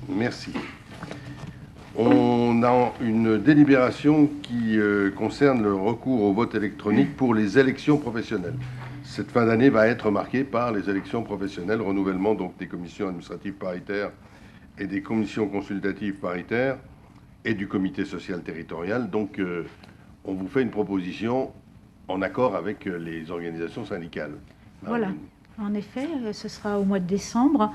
Merci. On a une délibération qui concerne le recours au vote électronique pour les élections professionnelles. Cette fin d'année va être marquée par les élections professionnelles, renouvellement donc des commissions administratives paritaires et des commissions consultatives paritaires et du comité social territorial. Donc, on vous fait une proposition en accord avec les organisations syndicales. Voilà, en effet, ce sera au mois de décembre.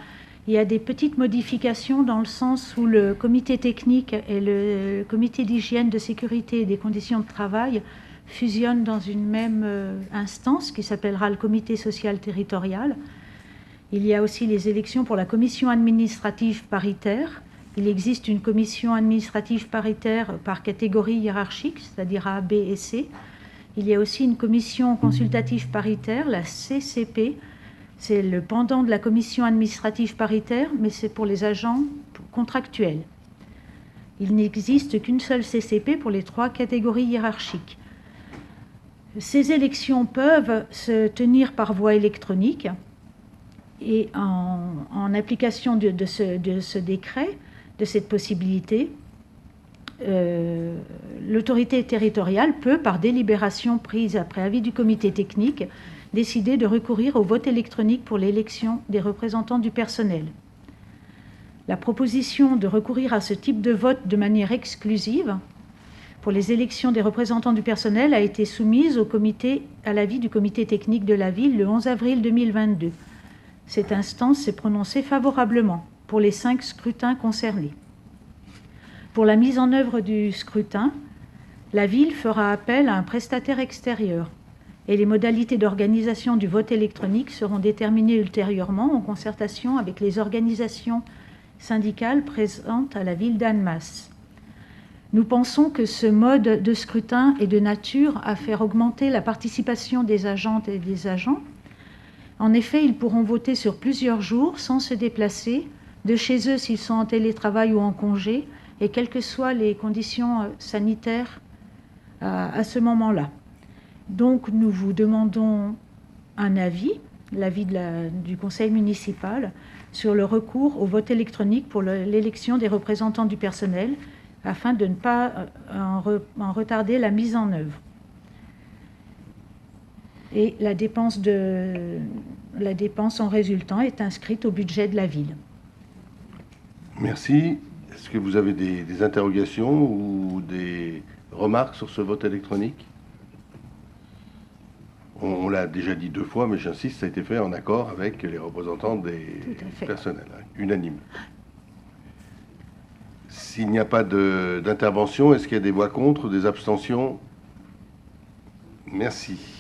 Il y a des petites modifications dans le sens où le comité technique et le comité d'hygiène, de sécurité et des conditions de travail fusionnent dans une même instance qui s'appellera le comité social territorial. Il y a aussi les élections pour la commission administrative paritaire. Il existe une commission administrative paritaire par catégorie hiérarchique, c'est-à-dire A, B et C. Il y a aussi une commission consultative paritaire, la CCP. C'est le pendant de la commission administrative paritaire, mais c'est pour les agents contractuels. Il n'existe qu'une seule CCP pour les 3 catégories hiérarchiques. Ces élections peuvent se tenir par voie électronique et en application de ce décret, de cette possibilité, l'autorité territoriale peut, par délibération prise après avis du comité technique, décider de recourir au vote électronique pour l'élection des représentants du personnel. La proposition de recourir à ce type de vote de manière exclusive pour les élections des représentants du personnel a été soumise à l'avis du comité technique de la ville le 11 avril 2022. Cette instance s'est prononcée favorablement pour les 5 scrutins concernés. Pour la mise en œuvre du scrutin, la ville fera appel à un prestataire extérieur et les modalités d'organisation du vote électronique seront déterminées ultérieurement en concertation avec les organisations syndicales présentes à la ville d'Annemasse. Nous pensons que ce mode de scrutin est de nature à faire augmenter la participation des agentes et des agents. En effet, ils pourront voter sur plusieurs jours sans se déplacer, de chez eux s'ils sont en télétravail ou en congé, et quelles que soient les conditions sanitaires à ce moment-là. Donc nous vous demandons un avis, l'avis du conseil municipal, sur le recours au vote électronique pour l'élection des représentants du personnel, afin de ne pas en retarder la mise en œuvre. Et la dépense en résultant est inscrite au budget de la ville. Merci. Est-ce que vous avez des interrogations ou des remarques sur ce vote électronique? On l'a déjà dit 2 fois, mais j'insiste, ça a été fait en accord avec les représentants des personnels, unanime. S'il n'y a pas d'intervention, est-ce qu'il y a des voix contre, des abstentions? Merci.